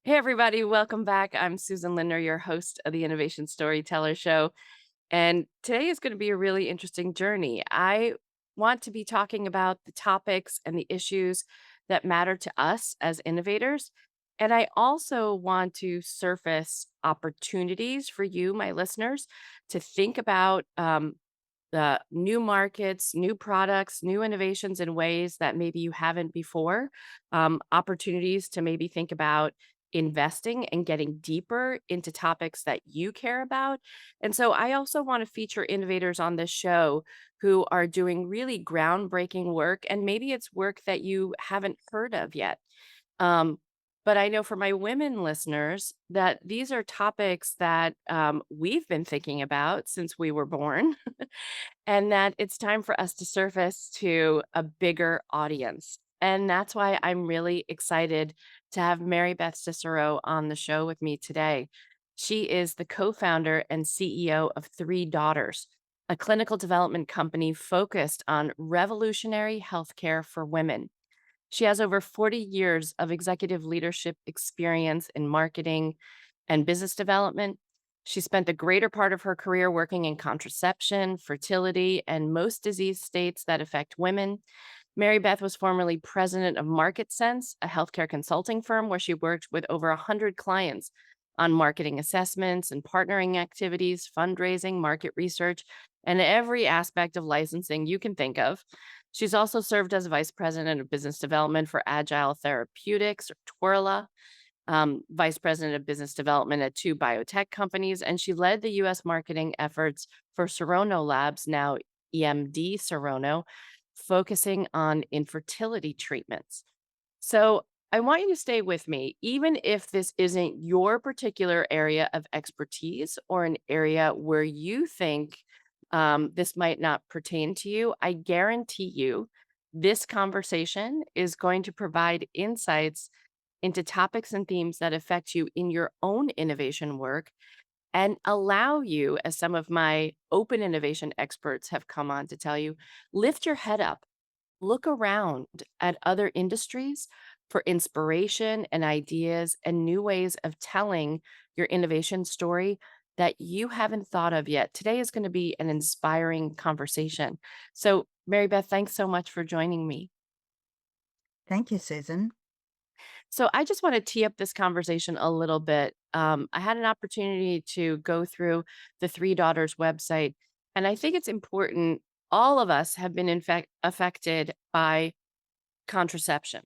Hey, everybody, welcome back. I'm Susan Linder, your host of the Innovation Storyteller Show. And today is going to be a really interesting journey. I want to be talking about the topics and the issues that matter to us as innovators. And I also want to surface opportunities for you, my listeners, to think about the new markets, new products, new innovations in ways that maybe you haven't before, opportunities to maybe think about investing and getting deeper into topics that you care about. And so I also want to feature innovators on this show who are doing really groundbreaking work. And maybe it's work that you haven't heard of yet. Um, but I know for my women listeners that these are topics that we've been thinking about since we were born and that it's time for us to surface to a bigger audience. And that's why I'm really excited to have Mary Beth Cicero on the show with me today. She is the co founder and CEO of 3Daughters, a clinical development company focused on revolutionary healthcare for women. She has over 40 years of executive leadership experience in marketing and business development. She spent the greater part of her career working in contraception, fertility, and most disease states that affect women. Mary Beth was formerly president of Market Sense, a healthcare consulting firm where she worked with over 100 clients on marketing assessments and partnering activities, fundraising, market research, and every aspect of licensing you can think of. She's also served as vice president of business development for Agile Therapeutics, or Twirla, vice president of business development at two biotech companies, and she led the US marketing efforts for Serono Labs, now EMD Serono, focusing on infertility treatments. So I want you to stay with me, even if this isn't your particular area of expertise or an area where you think this might not pertain to you. I guarantee you this conversation is going to provide insights into topics and themes that affect you in your own innovation work and allow you, as some of my open innovation experts have come on to tell you, lift your head up. Look around at other industries for inspiration and ideas and new ways of telling your innovation story that you haven't thought of yet. Today is going to be an inspiring conversation. So, Mary Beth, thanks so much for joining me. Thank you, Susan. So, I just want to tee up this conversation a little bit. I had an opportunity to go through the 3 Daughters website, and I think it's important. All of us have been, in fact, affected by contraception.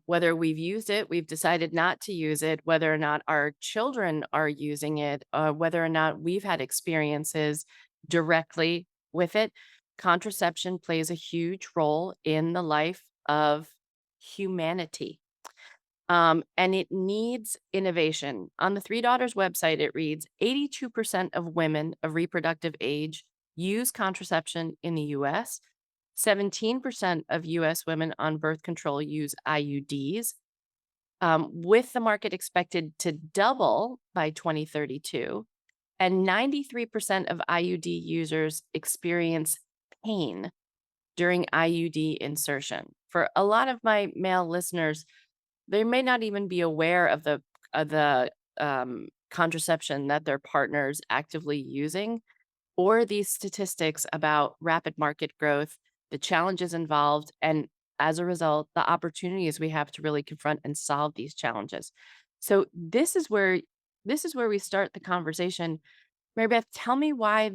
Whether we've used it, we've decided not to use it, whether or not our children are using it, whether or not we've had experiences directly with it, contraception plays a huge role in the life of humanity. And it needs innovation. On the 3 Daughters website, it reads 82% of women of reproductive age use contraception in the US. 17% of US women on birth control use IUDs, with the market expected to double by 2032. And 93% of IUD users experience pain during IUD insertion. For a lot of my male listeners, they may not even be aware of the contraception that their partner's actively using, or these statistics about rapid market growth, the challenges involved, and as a result, the opportunities we have to really confront and solve these challenges. So this is where we start the conversation. Mary Beth, tell me why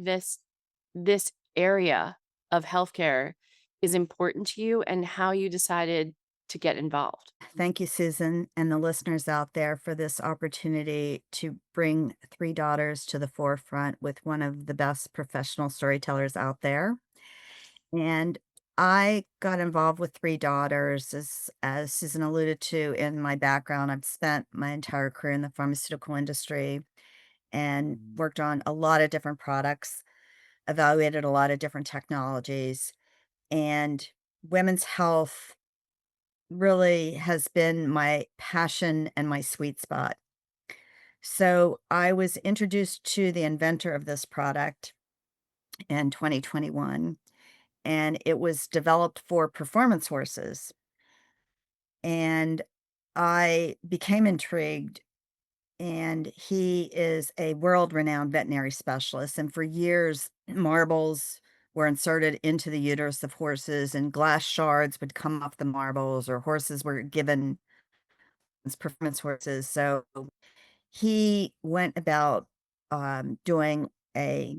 this area of healthcare is important to you and how you decided to get involved. Thank you, Susan, and the listeners out there for this opportunity to bring 3 Daughters to the forefront with one of the best professional storytellers out there. And I got involved with 3 Daughters, as Susan alluded to in my background. I've spent my entire career in the pharmaceutical industry and worked on a lot of different products, evaluated a lot of different technologies, and women's health really has been my passion and my sweet spot. So I was introduced to the inventor of this product in 2021, and it was developed for performance horses. And I became intrigued, and he is a world-renowned veterinary specialist, and for years, marbles were inserted into the uterus of horses, and glass shards would come off the marbles, or horses were given as performance horses, so he went about, doing a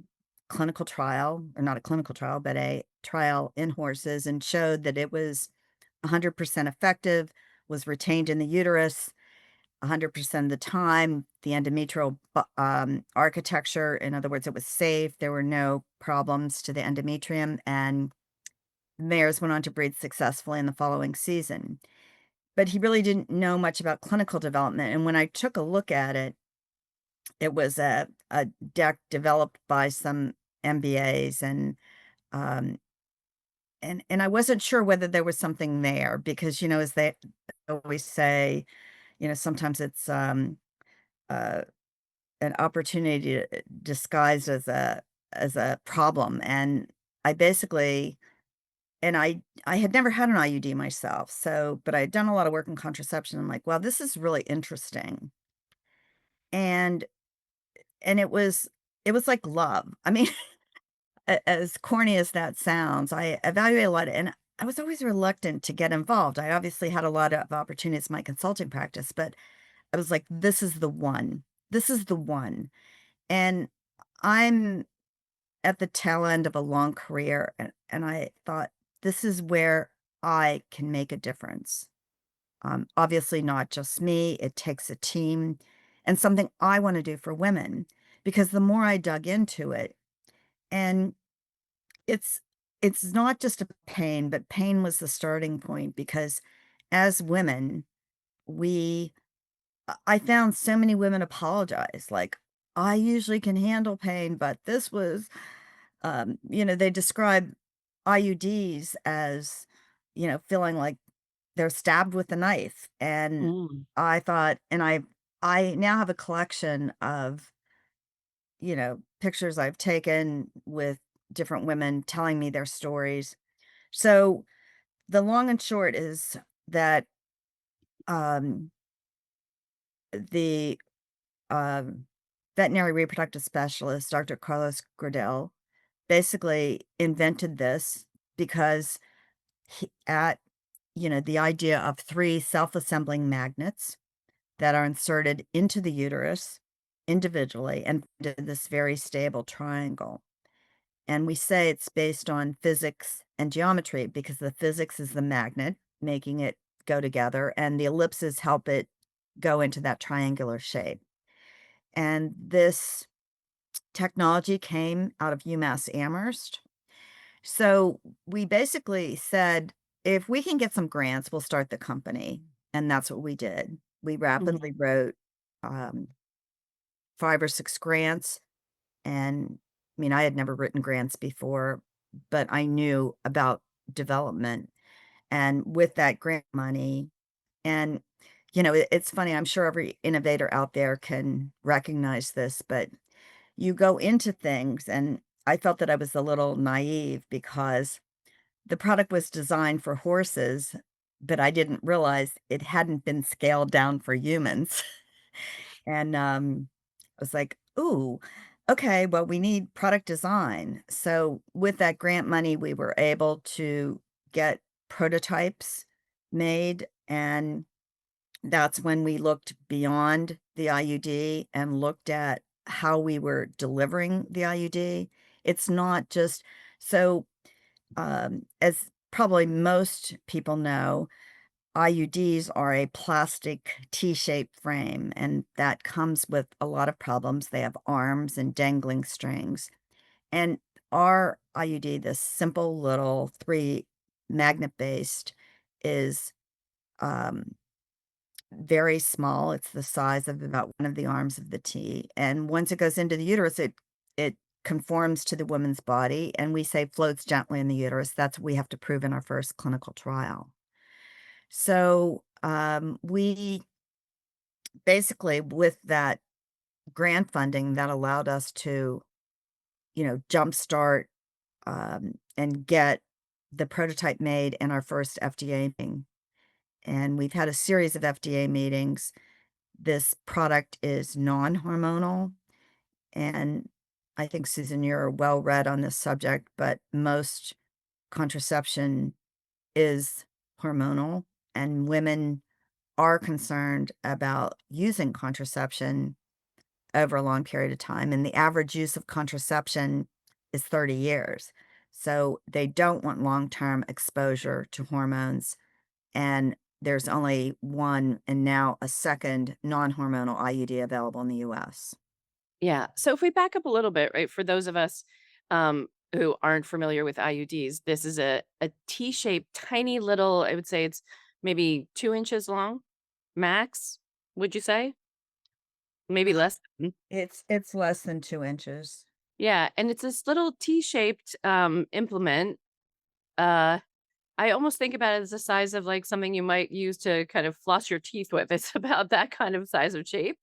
clinical trial, or not a clinical trial, but a trial in horses, and showed that it was 100% effective, was retained in the uterus 100% of the time. The endometrial architecture, in other words, it was safe. There were no problems to the endometrium, and mares went on to breed successfully in the following season. But he really didn't know much about clinical development. And when I took a look at it, it was a deck developed by some MBAs, um, and I wasn't sure whether there was something there because, as they always say, sometimes it's uh, an opportunity disguised as a problem. And I basically, and I had never had an IUD myself, so but I had done a lot of work in contraception. I'm like, well, this is really interesting, and it was like love. I mean, as corny as that sounds, I evaluate a lot, and I was always reluctant to get involved. I obviously had a lot of opportunities in my consulting practice, but I was like, "This is the one. This is the one." And I'm at the tail end of a long career, and I thought, "This is where I can make a difference." Obviously not just me, it takes a team and something I wanna do for women, because the more I dug into it, and It's it's not just a pain, but pain was the starting point because as women, we I found so many women apologize, like, "I usually can handle pain, but this was," they describe IUDs as, feeling like they're stabbed with a knife, and Mm. I thought, and I now have a collection of, pictures I've taken with different women telling me their stories. So, the long and short is that, um, the, um, veterinary reproductive specialist, Dr. Carlos Gradel, basically invented this because the idea of 3 self-assembling magnets that are inserted into the uterus individually and into this very stable triangle. And we say it's based on physics and geometry because the physics is the magnet making it go together, and the ellipses help it go into that triangular shape. And this technology came out of UMass Amherst. So we basically said, if we can get some grants, we'll start the company. And that's what we did. We Mhm. rapidly wrote um, 5 or 6 grants. And I mean, I had never written grants before, but I knew about development. And with that grant money, and it's funny, I'm sure every innovator out there can recognize this, but you go into things, and I felt that I was a little naive because the product was designed for horses, but I didn't realize it hadn't been scaled down for humans. And, I was like, "Ooh, okay, well, we need product design." So, with that grant money, we were able to get prototypes made, and that's when we looked beyond the IUD and looked at how we were delivering the IUD. It's not just so, as probably most people know, IUDs are a plastic T-shaped frame, and that comes with a lot of problems. They have arms and dangling strings. And our IUD, this simple little 3 magnet based, is um, very small. It's the size of about one of the arms of the T. And once it goes into the uterus, it conforms to the woman's body, and we say floats gently in the uterus. That's what we have to prove in our first clinical trial. So, we basically, with that grant funding, that allowed us to, jumpstart, and get the prototype made in our first FDA meeting. and we've had a series of FDA meetings. This product is non-hormonal, and I think, Susan, you're well read on this subject, but most contraception is hormonal, and women are concerned about using contraception over a long period of time, and the average use of contraception is 30 years. So they don't want long-term exposure to hormones, and there's only one and now a second non-hormonal IUD available in the US. Yeah. So if we back up a little bit, right, for those of us who aren't familiar with IUDs, this is a T-shaped, tiny little, I would say it's maybe 2 inches long, max, would you say? Maybe less. It's less than 2 inches. Yeah. And it's this little T-shaped implement. Uh I almost think about it as the size of, like, something you might use to kind of floss your teeth with. It's about that kind of size of shape,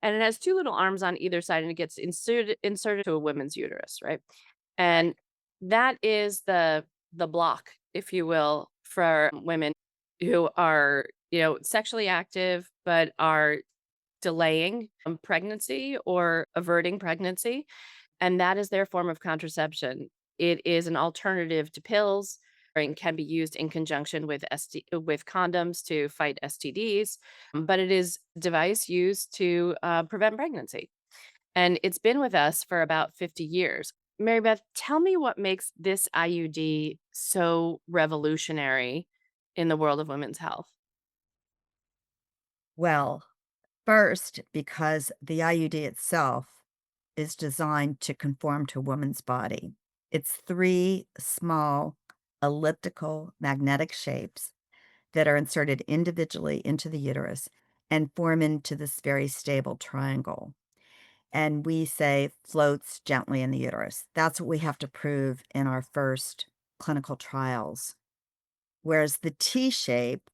and it has 2 little arms on either side, and it gets inserted to a woman's uterus, right? And that is the block, if you will, for women who are, sexually active, but are delaying, pregnancy or averting pregnancy, and that is their form of contraception. It is an alternative to pills and can be used in conjunction with with condoms to fight STDs, but it is a device used to prevent pregnancy. And it's been with us for about 50 years. Mary Beth, tell me what makes this IUD so revolutionary in the world of women's health. Well, first, because the IUD itself is designed to conform to a woman's body. It's 3 small elliptical magnetic shapes that are inserted individually into the uterus and form into this very stable triangle. And we say floats gently in the uterus. That's what we have to prove in our first clinical trials. Whereas the T shape,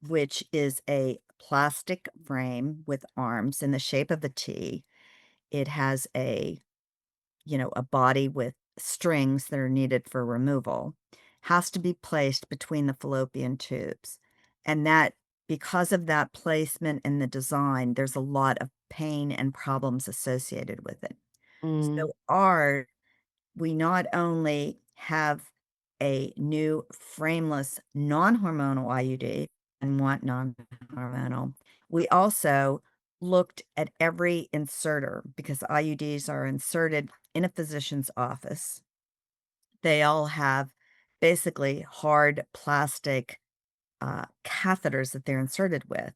which is a plastic frame with arms in the shape of a T, it has a body with strings that are needed for removal, has to be placed between the fallopian tubes. And that because of that placement and the design, there's a lot of pain and problems associated with it. Mm, So ours, we not only have a new frameless non-hormonal IUD and want non-hormonal, we also looked at every inserter because IUDs are inserted in a physician's office. They all have basically hard plastic catheters that they're inserted with.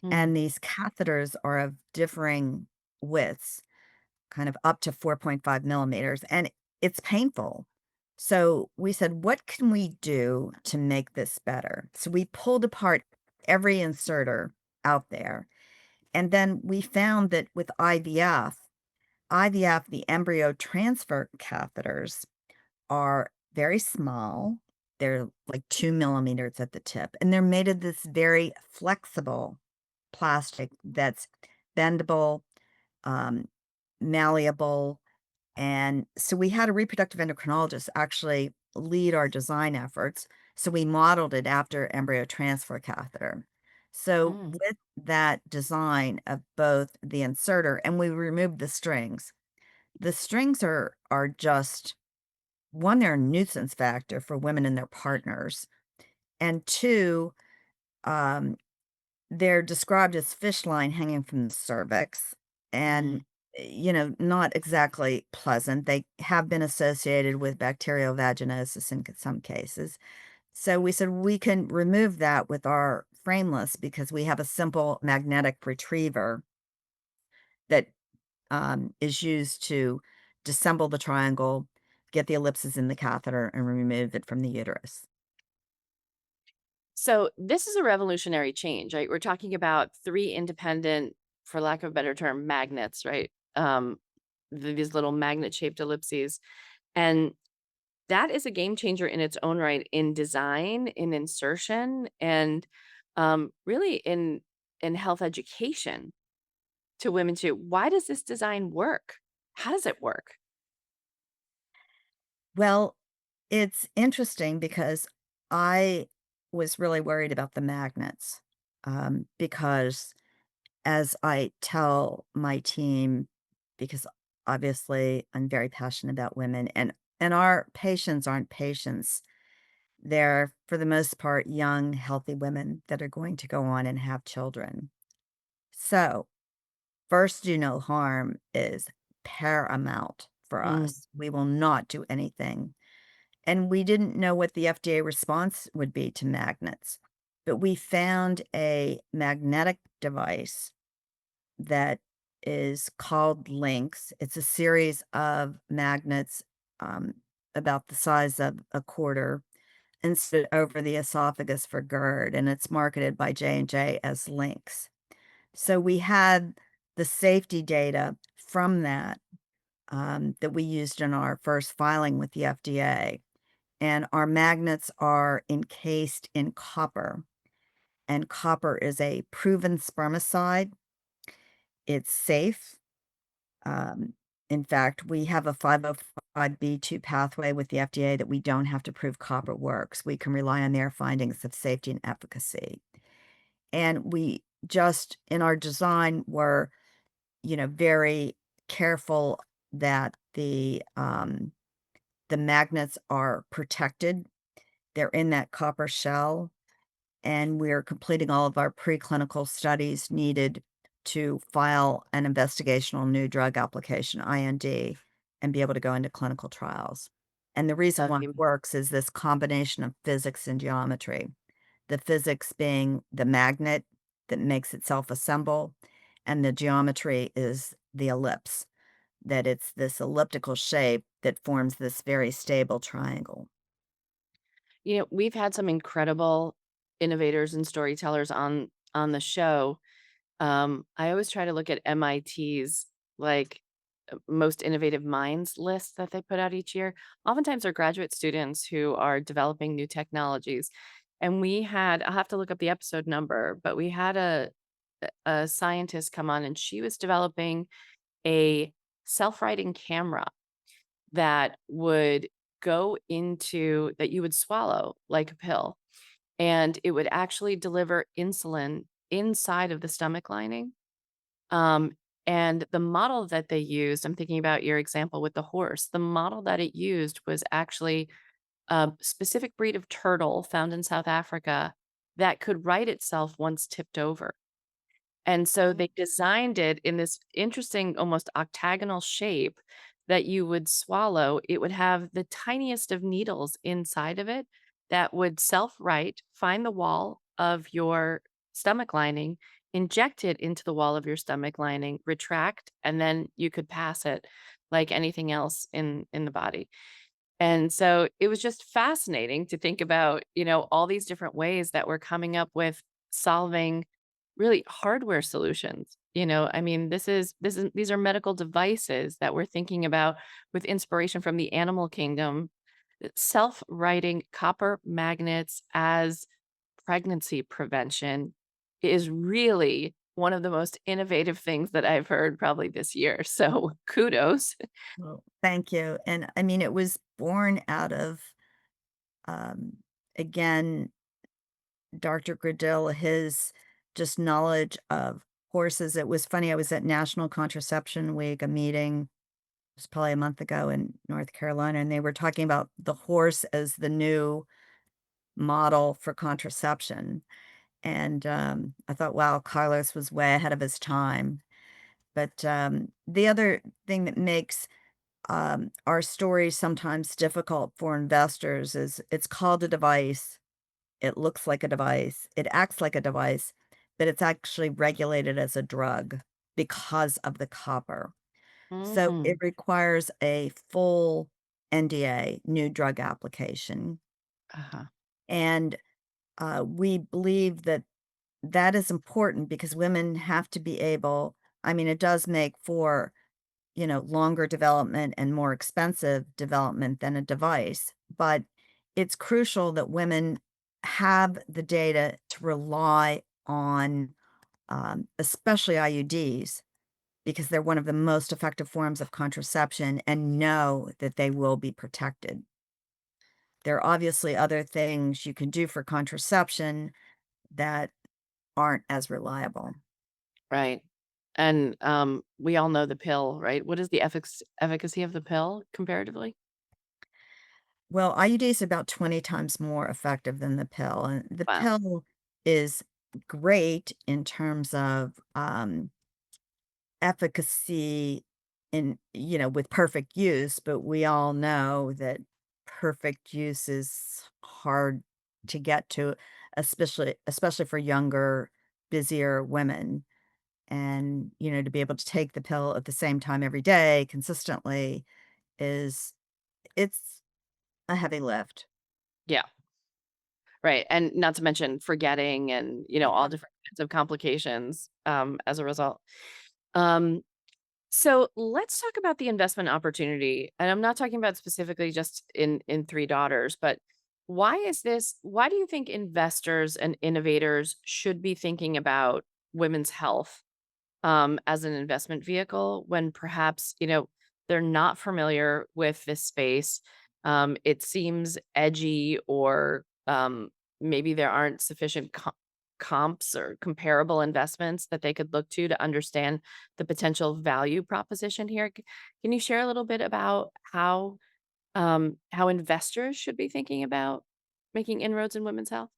mm, And these catheters are of differing widths, kind of up to 4.5 millimeters, and it's painful. So we said, what can we do to make this better? So we pulled apart every inserter out there. And then we found that with IVF, the embryo transfer catheters are very small. They're like 2 millimeters at the tip, and they're made of this very flexible plastic that's bendable, um, malleable, and so we had a reproductive endocrinologist actually lead our design efforts. So we modeled it after embryo transfer catheter. So mm. with that design of both the inserter and we removed the strings. The strings are just one, they're a nuisance factor for women and their partners. And two, um, they're described as fish line hanging from the cervix Mhm. and, not exactly pleasant. They have been associated with bacterial vaginosis in some cases. So we said we can remove that with our frameless because we have a simple magnetic retriever that is used to disassemble the triangle, get the ellipses in the catheter, and remove it from the uterus. So this is a revolutionary change, right? We're talking about 3 independent, for lack of a better term, magnets, right? These little magnet-shaped ellipses, and that is a game changer in its own right in design, in insertion, and, really in health education to women too. Why does this design work? How does it work? Well, it's interesting because I was really worried about the magnets, because as I tell my team, because obviously I'm very passionate about women, and our patients aren't patients. They're, for the most part, young, healthy women that are going to go on and have children. So, first do no harm is paramount for Mm. us. We will not do anything. And we didn't know what the FDA response would be to magnets, but we found a magnetic device that is called Lynx. It's a series of magnets, um, about the size of a quarter, and sit over the esophagus for GERD, and it's marketed by J&J as Lynx. So we had the safety data from that, that we used in our first filing with the FDA, and our magnets are encased in copper, and copper is a proven spermicide. It's safe. Um, in fact, we have a 505(b)(2) pathway with the FDA that we don't have to prove copper works. We can rely on their findings of safety and efficacy. And we just, in our design, were, very careful that the magnets are protected. They're in that copper shell, and we're completing all of our preclinical studies needed to file an investigational new drug application, IND, and be able to go into clinical trials. And the reason why it Okay. works is this combination of physics and geometry. The physics being the magnet that makes itself assemble, and the geometry is the ellipse, that it's this elliptical shape that forms this very stable triangle. We've had some incredible innovators and storytellers on the show. I always try to look at MIT's, like, most innovative minds list that they put out each year. Oftentimes, they're graduate students who are developing new technologies, and I'll have to look up the episode number, but we had a scientist come on, and she was developing a self-writing camera that would that you would swallow like a pill, and it would actually deliver insulin inside of the stomach lining. Um, and the model that they used, I'm thinking about your example with the horse. The model that it used was actually a specific breed of turtle found in South Africa that could right itself once tipped over. And so they designed it in this interesting, almost octagonal shape that you would swallow. It would have the tiniest of needles inside of it that would self-right, find the wall of your stomach lining, inject it into the wall of your stomach lining, retract, and then you could pass it like anything else in the body. And so it was just fascinating to think about, all these different ways that we're coming up with solving really hardware solutions. I mean, these are medical devices that we're thinking about with inspiration from the animal kingdom. Self-writing copper magnets as pregnancy prevention is really one of the most innovative things that I've heard probably this year. So kudos. Well, thank you. And I mean, it was born out of, um, again, Dr. Gradill, his just knowledge of horses. It was funny. I was at National Contraception Week, a meeting, it was probably a month ago in North Carolina, and they were talking about the horse as the new model for contraception. And I thought, wow, Carlos was way ahead of his time. But the other thing that makes our story sometimes difficult for investors is it's called a device. It looks like a device. It acts like a device, but it's actually regulated as a drug because of the copper. So it Mhm. requires a full NDA, new drug application. Uh-huh. And we believe that that is important because women have to be able, I mean, it does make for, longer development and more expensive development than a device. But it's crucial that women have the data to rely on, especially IUDs, because they're one of the most effective forms of contraception and know that they will be protected. There are obviously other things you can do for contraception that aren't as reliable. Right. And, we all know the pill, right? What is the efficacy of the pill comparatively? Well, IUD is about 20 times more effective than the pill, and the Wow. pill is great in terms of, efficacy in with perfect use, but we all know that perfect use is hard to get to, especially for younger, busier women, and, to be able to take the pill at the same time every day consistently is it's a heavy lift. Yeah. Right, and not to mention forgetting and, all Yeah. different kinds of complications, as a result. Um, so let's talk about the investment opportunity, and I'm not talking about specifically just in 3 Daughters, but why do you think investors and innovators should be thinking about women's health as an investment vehicle when perhaps, they're not familiar with this space. It seems edgy or maybe there aren't sufficient comps or comparable investments that they could look to understand the potential value proposition here. Can you share a little bit about how investors should be thinking about making inroads in women's health?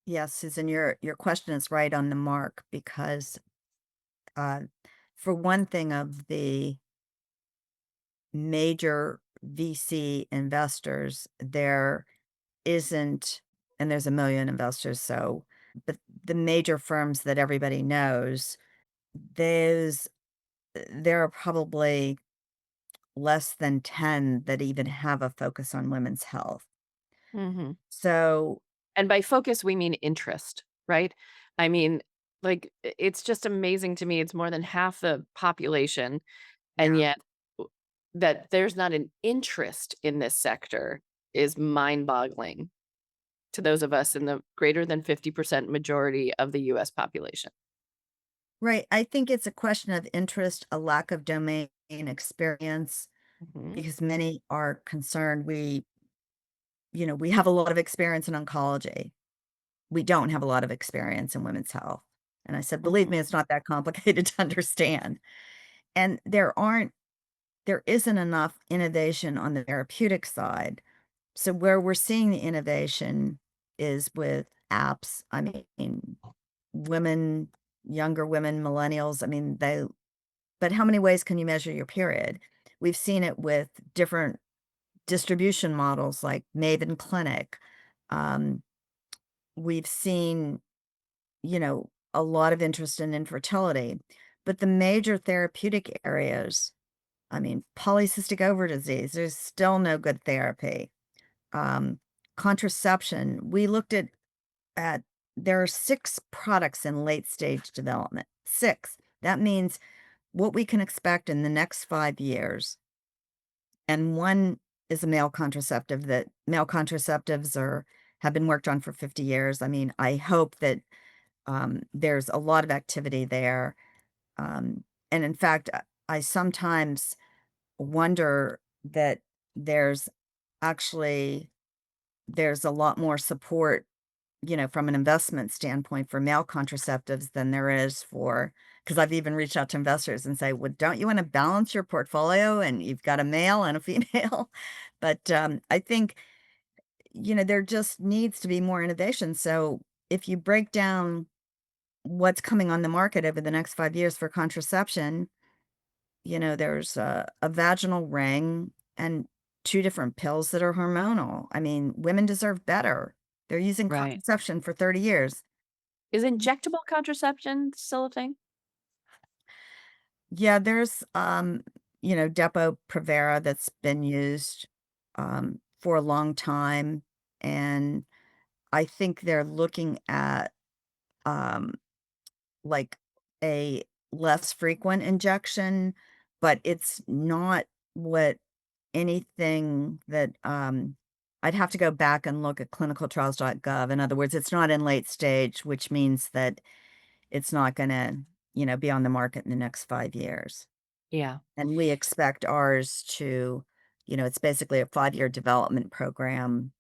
Yes, Susan, your question is right on the mark because, uh, for one thing, of the major VC investors, there isn't, and there's a million investors, so, but the major firms that everybody knows, there's there are probably less than 10 that even have a focus on women's health. Mhm. So, And by focus, we mean interest, right? I mean, like, it's just amazing to me, it's more than half the population, and yeah. yet that there's not an interest in this sector is mind-boggling to those of us in the greater than 50% majority of the US population. Right, I think it's a question of interest, a lack of domain experience, Mhm, because many are concerned we have a lot of experience in oncology. We don't have a lot of experience in women's health. And I said, "Believe mhm, me, it's not that complicated to understand." And there isn't enough innovation on the therapeutic side. So where we're seeing the innovation is with apps. I mean, women, younger women, millennials, I mean, but how many ways can you measure your period? We've seen it with different distribution models like Maven Clinic. Um, we've seen, a lot of interest in infertility, but the major therapeutic areas, I mean, polycystic ovary disease, there's still no good therapy. Um, Contraception, we looked at there are 6 products in late stage development. 6. That means what we can expect in the next 5 years, and one is a male contraceptives are have been worked on for 50 years. I mean, I hope that, there's a lot of activity there, and in fact, I sometimes wonder that there's actually there's a lot more support, from an investment standpoint for male contraceptives than there is for, because I've even reached out to investors and say, "Well, don't you wanna balance your portfolio and you've got a male and a female?" But, I think, there just needs to be more innovation. So if you break down what's coming on the market over the next 5 years for contraception, there's a vaginal ring and 2 different pills that are hormonal. I mean, women deserve better. They're using right. contraception for 30 years. Is injectable contraception still a thing? Yeah, there's, Depo-Provera that's been used, for a long time, and I think they're looking at, um, like, a less frequent injection, but it's not what anything that, I'd have to go back and look at clinicaltrials.gov. In other words, it's not in late stage, which means that it's not gonna, be on the market in the next 5 years. Yeah. And we expect ours to It's basically a 5-year development program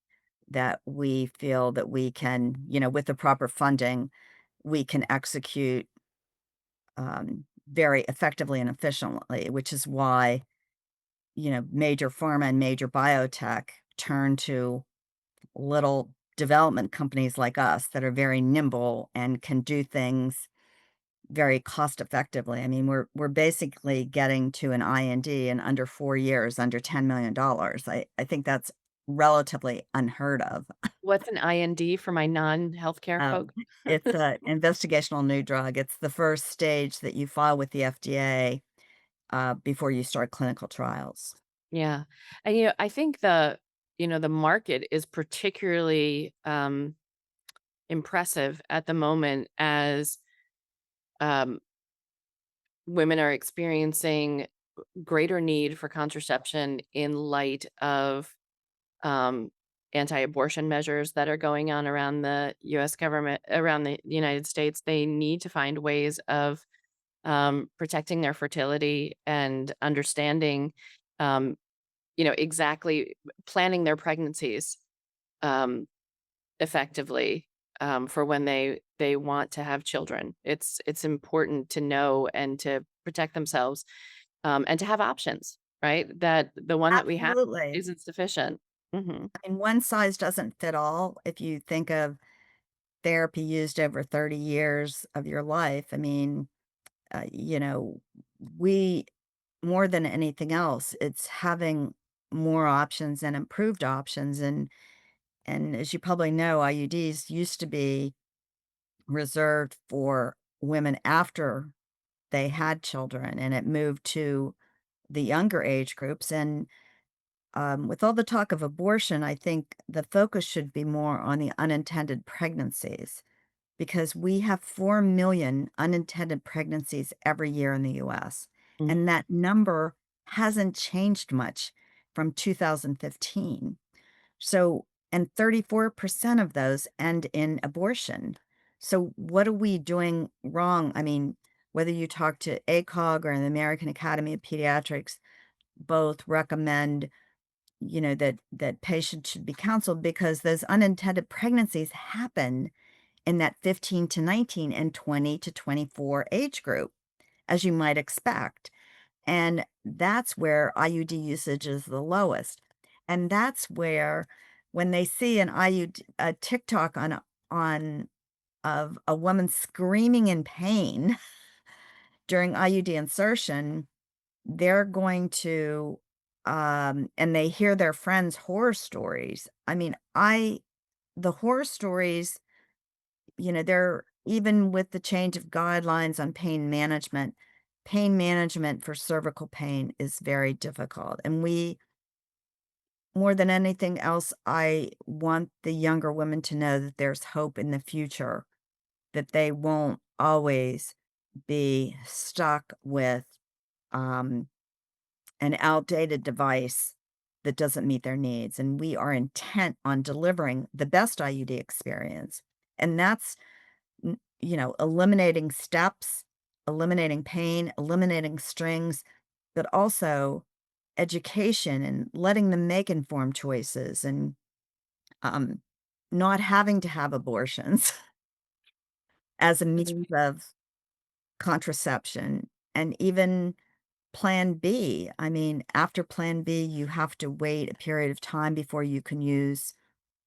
that we feel that we can, with the proper funding, we can execute very effectively and efficiently, which is why, major pharma and major biotech turn to little development companies like us that are very nimble and can do things very cost effectively. I mean, we're basically getting to an IND in under 4 years, under $10 million. I think that's relatively unheard of. What's an IND for my non-healthcare Um, folks? it's a investigational new drug. It's the first stage that you file with the FDA, before you start clinical trials. Yeah. And, I think the market is particularly, impressive at the moment as, um, women are experiencing greater need for contraception in light of, um, anti-abortion measures that are going on around the US government around the United States. They need to find ways of, protecting their fertility and understanding, um, exactly planning their pregnancies, um, effectively, for when they want to have children. It's important to know and to protect themselves, and to have options, right? That the one that we have Absolutely. isn't sufficient. Mhm. I mean, one size doesn't fit all. If you think of therapy used over 30 years of your life, I mean, we more than anything else, it's having more options and improved options. And as you probably know, IUDs used to be reserved for women after they had children, and it moved to the younger age groups. And with all the talk of abortion, I think the focus should be more on the unintended pregnancies because we have 4 million unintended pregnancies every year in the US. Mm. And that number hasn't changed much from 2015. So, and 34% of those end in abortion. So, what are we doing wrong? I mean, whether you talk to ACOG or the American Academy of Pediatrics, both recommend, that patients should be counseled because those unintended pregnancies happen in that 15 to 19 and 20 to 24 age group, as you might expect. And that's where IUD usage is the lowest. And that's where when they see an IUD a TikTok on of a woman screaming in pain during IUD insertion, they're going to and they hear their friends' horror stories. I mean, I the horror stories, they're even with the change of guidelines on pain management for cervical pain is very difficult. And we, more than anything else, I want the younger women to know that there's hope in the future, that they won't always be stuck with um, an outdated device that doesn't meet their needs. And we are intent on delivering the best IUD experience. And that's eliminating steps, eliminating pain, eliminating strings, but also education and letting them make informed choices and um, not having to have abortions as a That's means of contraception and even plan B. I mean, after plan B, you have to wait a period of time before you can use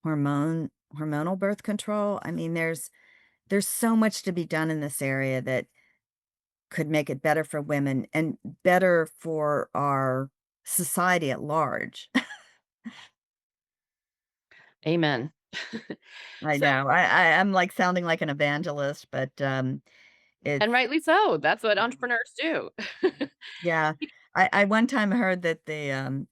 hormonal birth control. I mean, there's so much to be done in this area that could make it better for women and better for our society at large. amen. I So know. I'm, like, sounding like an evangelist, but, and it's rightly so, that's what entrepreneurs do. yeah. I one time heard that the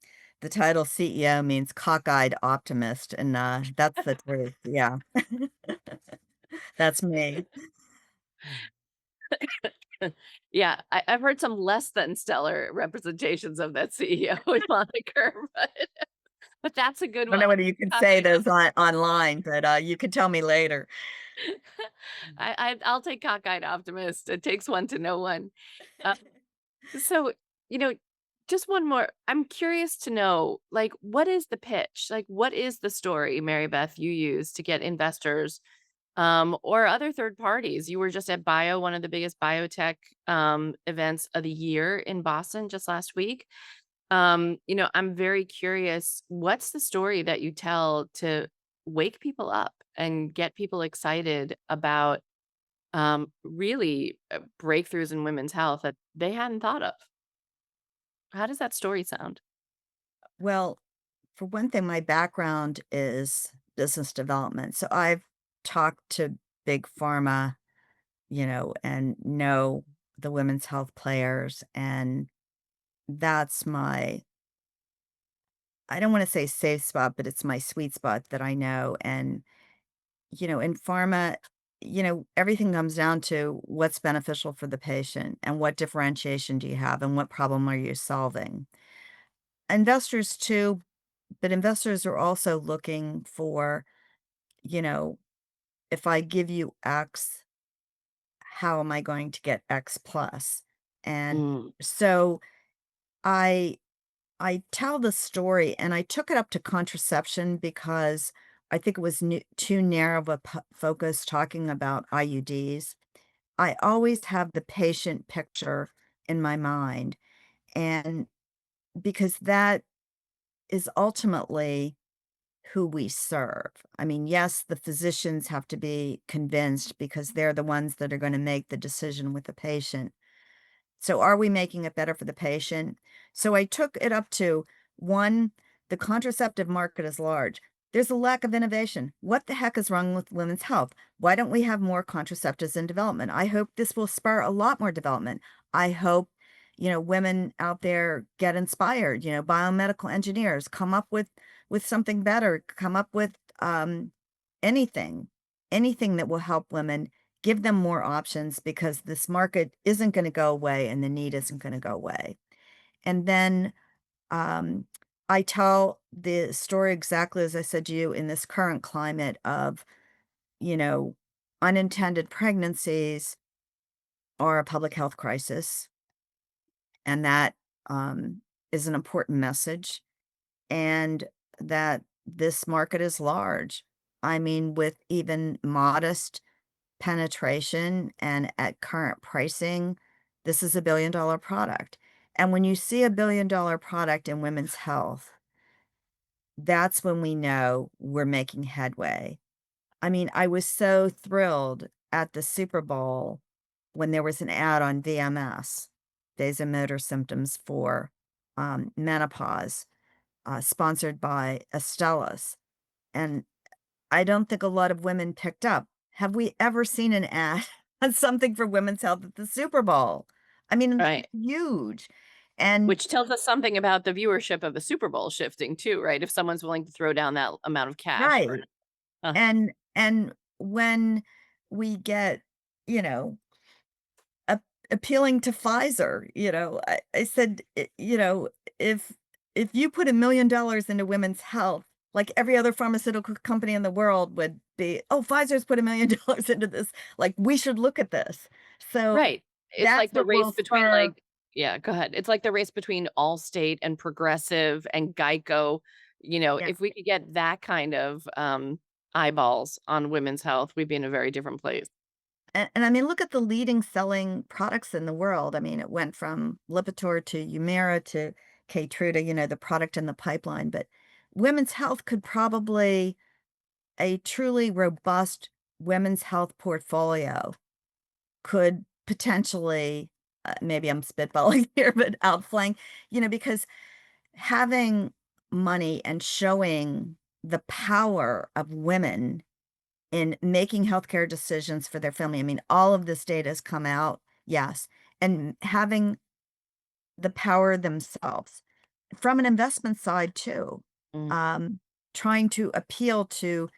title CEO means cockeyed optimist, and, that's the truth. Yeah. That's me. Yeah, I've heard some less than stellar representations of that CEO moniker, but that's a good I don't know one. whether you can say Cockeyed those online, but, you can tell me later. I'll take cockeyed optimist. It takes one to know one. Uh, so, you know, just one more. I'm curious to know, like, what is the pitch? Like, what is the story, Mary Beth, you use to get investors or other third parties? You were just at one of the biggest biotech events of the year in Boston just last week. I'm very curious. What's the story that you tell to wake people up and get people excited about really breakthroughs in women's health that they hadn't thought of? How does that story sound? Well, for one thing, my background is business development. So I've talked to big pharma, and know the women's health players. And that's my, I don't want to say safe spot, but it's my sweet spot that I know. And, in pharma, everything comes down to what's beneficial for the patient and what differentiation do you have and what problem are you solving. Investors too, but investors are also looking for, you know, if I give you X, how am I going to get X plus? And Mm, so I I tell the story and I took it up to contraception because I think it was too narrow of a focus talking about IUDs. I always have the patient picture in my mind, and because that is ultimately who we serve. I mean, yes, the physicians have to be convinced because they're the ones that are going to make the decision with the patient. So are we making it better for the patient? So I took it up to one, the contraceptive market is large. There's a lack of innovation. What the heck is wrong with women's health? Why don't we have more contraceptives in development? I hope this will spur a lot more development. I hope, women out there get inspired, biomedical engineers come up with something better, come up with anything, anything that will help women. Give them more options because this market isn't gonna go away and the need isn't gonna go away. And then, um, I tell the story exactly as I said to you in this current climate of, you know, unintended pregnancies are a public health crisis, and that, is an important message, and that this market is large. I mean, with even modest penetration and at current pricing, this is $1 billion product. And when you see $1 billion product in women's health, that's when we know we're making headway. I mean, I was so thrilled at the Super Bowl when there was an ad on VMS, vasomotor symptoms for menopause, sponsored by Astellas. And I don't think a lot of women picked up. Have we ever seen an ad on something for women's health at the Super Bowl? I mean, right. it's huge. And Which tells us something about the viewership of the Super Bowl shifting too, right? If someone's willing to throw down that amount of cash for right. it. Uh, And when we get, you know, ap appealing to Pfizer, I said, if you put $1 million into women's health, like every other pharmaceutical company in the world would be, "Oh, Pfizer's put $1 million into this, like, we should look at this." So, right. It's that's like the what will race between spur. like yeah, go ahead. It's like the race between Allstate and Progressive and Geico. Yeah. If we could get that kind of eyeballs on women's health, we'd be in a very different place. And I mean, look at the leading selling products in the world. I mean, it went from Lipitor to Humira to Keytruda, the product in the pipeline, but women's health could probably a truly robust women's health portfolio could potentially, maybe I'm spitballing here, but outflank, because having money and showing the power of women in making healthcare decisions for their family. I mean, all of this data has come out, yes, and having the power themselves. From an investment side too, Mm, um, trying to appeal to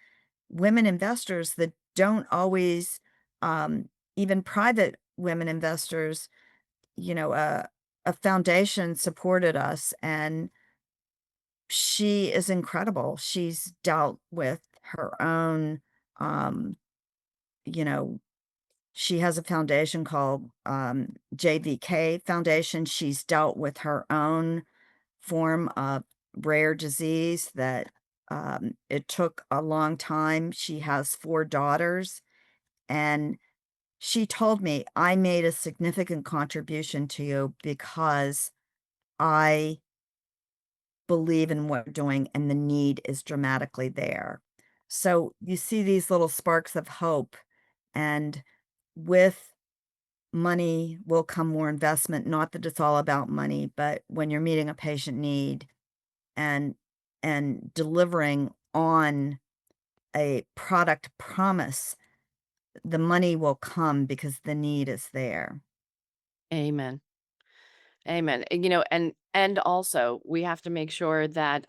women investors that don't always, even private women investors, a foundation supported us, and she is incredible. She's dealt with her own, um, you know She has a foundation called, JVK Foundation. She's dealt with her own form of rare disease that, it took a long time. She has 4 daughters, and she told me, "I made a significant contribution to you because I believe in what we're doing and the need is dramatically there." So, you see these little sparks of hope, and with money will come more investment, not that it's all about money, but when you're meeting a patient need and delivering on a product promise, the money will come because the need is there. Amen. Amen. And also we have to make sure that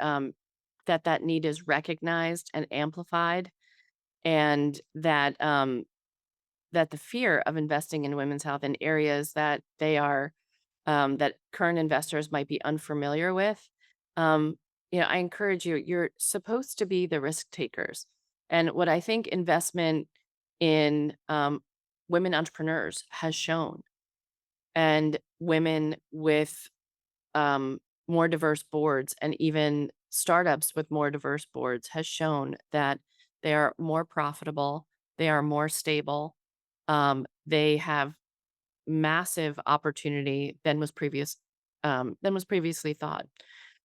that need is recognized and amplified, and that the fear of investing in women's health in areas that they are that current investors might be unfamiliar with. Um, I encourage you, you're supposed to be the risk takers. And what I think investment in women entrepreneurs has shown, and women with um, more diverse boards, and even startups with more diverse boards, has shown that they are more profitable, they are more stable, they have massive opportunity than was previously thought.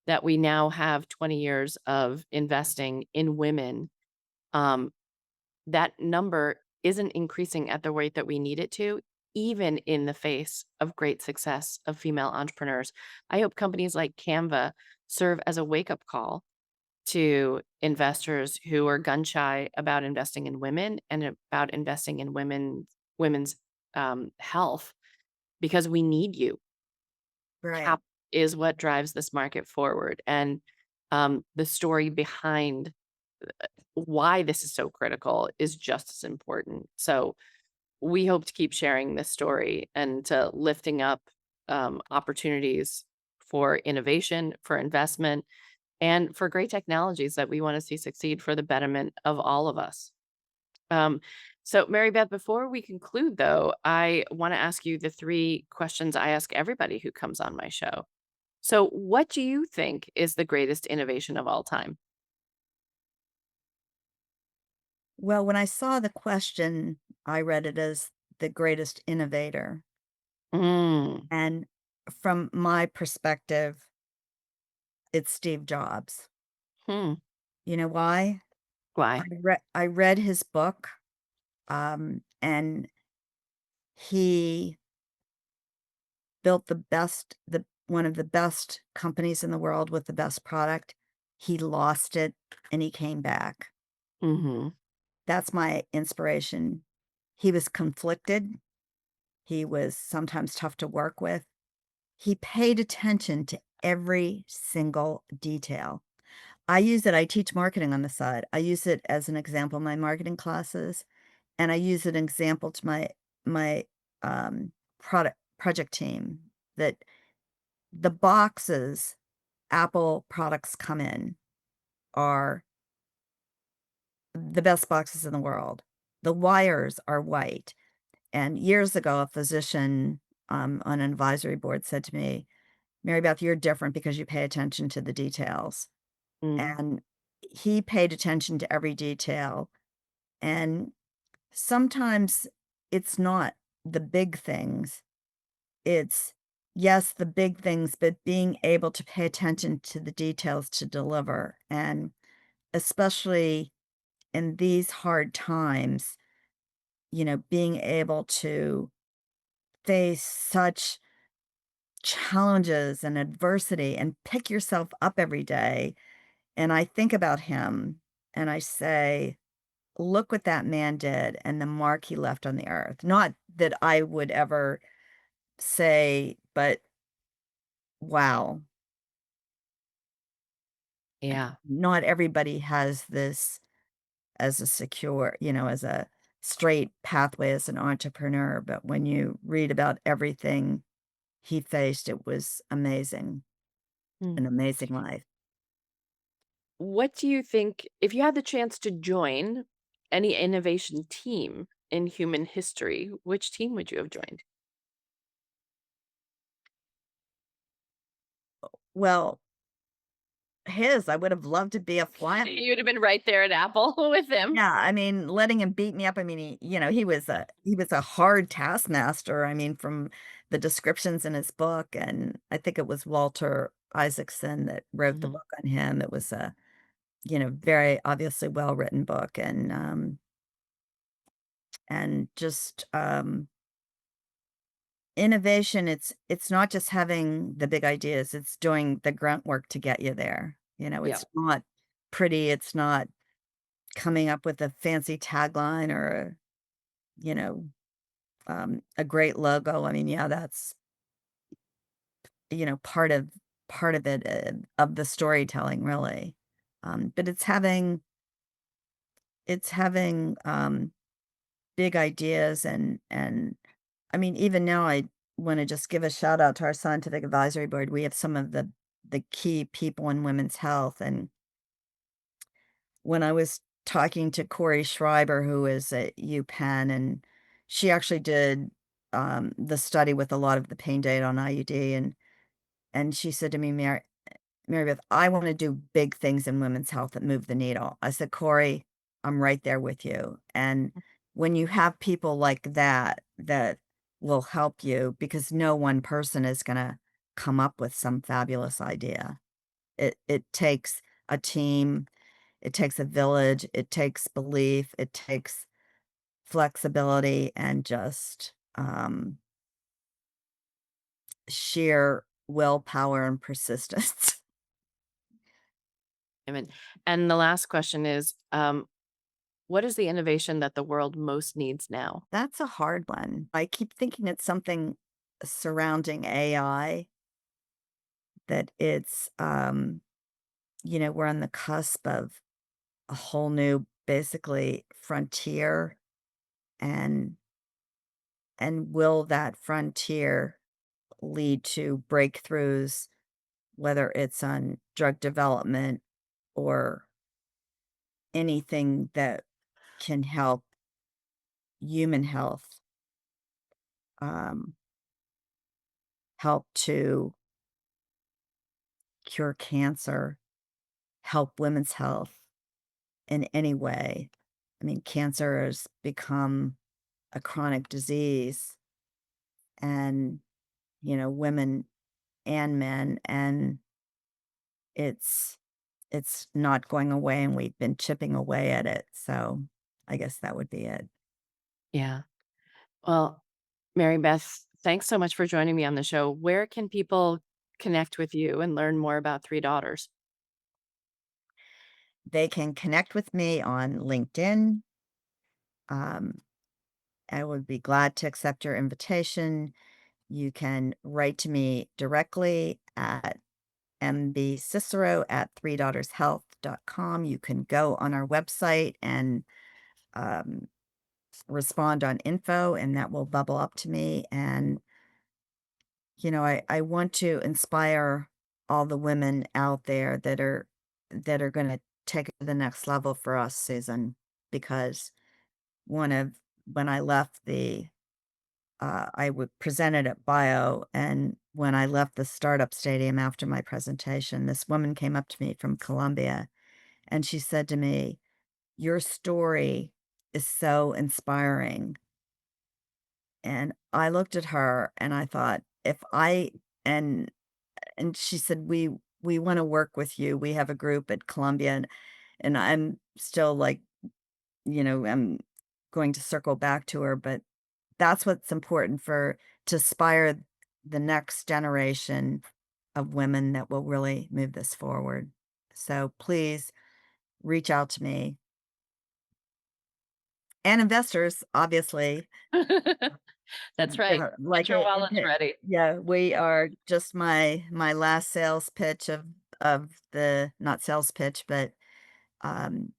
That we now have 20 years of investing in women. Um, that number isn't increasing at the rate that we need it to, even in the face of great success of female entrepreneurs. I hope companies like Canva serve as a wake-up call to investors who are gun shy about investing in women and about investing in women's health, because we need you. Right. Cap is what drives this market forward, and the story behind why this is so critical is just as important. So we hope to keep sharing this story and to lifting up opportunities for innovation, for investment, and for great technologies that we want to see succeed for the betterment of all of us. Um, so, Mary Beth, before we conclude, though, I want to ask you the three questions I ask everybody who comes on my show. So, what do you think is the greatest innovation of all time? Well, when I saw the question, I read it as the greatest innovator. Mm, And from my perspective, it's Steve Jobs. hmm. You know why? Why? I read his book, and he built the one of the best companies in the world with the best product. He lost it and he came back. Hmm. That's my inspiration. He was conflicted. He was sometimes tough to work with. He paid attention to every single detail. I use it, I teach marketing on the side. I use it as an example in my marketing classes, and I use it an example to my, product project team that the boxes Apple products come in are the best boxes in the world. The wires are white, and years ago, a physician, on an advisory board said to me, "Mary Beth, you're different because you pay attention to the details." Mm. And he paid attention to every detail, and sometimes it's not the big things. It's, yes, the big things, but being able to pay attention to the details to deliver, and especially in these hard times, being able to face such challenges and adversity and pick yourself up every day. And I think about him and I say, look what that man did and the mark he left on the earth. Not that I would ever say, but wow, Yeah. not everybody has this as a secure, as a straight pathway as an entrepreneur. But when you read about everything he faced, it was amazing, Mm. an amazing life. What do you think, if you had the chance to join any innovation team in human history, which team would you have joined? Well, I would have loved to be a fly. You'd have been right there at Apple with him. Yeah, I mean, letting him beat me up, I mean, he was a hard taskmaster, I mean, from the descriptions in his book, and I think it was Walter Isaacson that wrote the Mhm. book on him. It was a, very obviously well-written book, and just, innovation, it's not just having the big ideas, it's doing the grunt work to get you there, Yeah. it's not pretty, it's not coming up with a fancy tagline or you know, a great logo. I mean, yeah, that's, part of it, of the storytelling, really. But it's having big ideas and I mean, even now, I want to just give a shout out to our scientific advisory board. We have some of the key people in women's health, and when I was talking to Corey Schreiber, who is at UPenn, and she actually did, the study with a lot of the pain data on IUD, and she said to me, Mary Beth, I want to do big things in women's health that move the needle. I said, Corey, I'm right there with you. And when you have people like that will help you, because no one person is going to come up with some fabulous idea. It takes a team, it takes a village, it takes belief, it takes flexibility, and just sheer willpower and persistence. Amen. And the last question is, what is the innovation that the world most needs now? That's a hard one. I keep thinking it's something surrounding AI, that we're on the cusp of a whole new, basically, frontier, and will that frontier lead to breakthroughs, whether it's on drug development or anything that can help human health, um, help to cure cancer, help women's health in any way. I mean, cancer has become a chronic disease, and, women and men, and it's it's not going away, and we've been chipping away at it. So I guess that would be it. Yeah. Well, Mary Beth, thanks so much for joining me on the show. Where can people connect with you and learn more about 3 Daughters? They can connect with me on LinkedIn. Um, I would be glad to accept your invitation. You can write to me directly at mbcicero at 3daughtershealth.com. You can go on our website and um, respond on info, and that will bubble up to me. And, I want to inspire all the women out there that are going to take it to the next level for us, Susan, because one of when I left I would presented at Bio, and when I left the startup stadium after my presentation, this woman came up to me from Colombia, and she said to me, "Your story is so inspiring." And I looked at her and I thought, if I and she said, "We wanna work with you. We have a group at Columbia," and I'm still like, I'm going to circle back to her, but that's what's important, to inspire the next generation of women that will really move this forward. So please reach out to me, and investors, obviously. That's right. Get Like your wallets ready. yeah, we are just my last sales pitch of the, not sales pitch, but um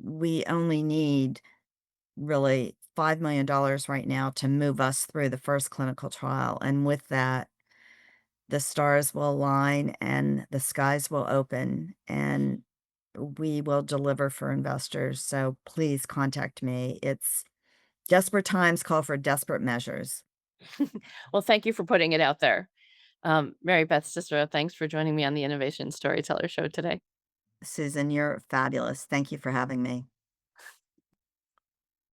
we only need really $5 million right now to move us through the first clinical trial. And with that, the stars will align and the skies will open, and we will deliver for investors. So please contact me. Desperate times call for desperate measures. Well, thank you for putting it out there. Mary Beth Cicero, thanks for joining me on the Innovation Storyteller Show today. Susan, you're fabulous. Thank you for having me.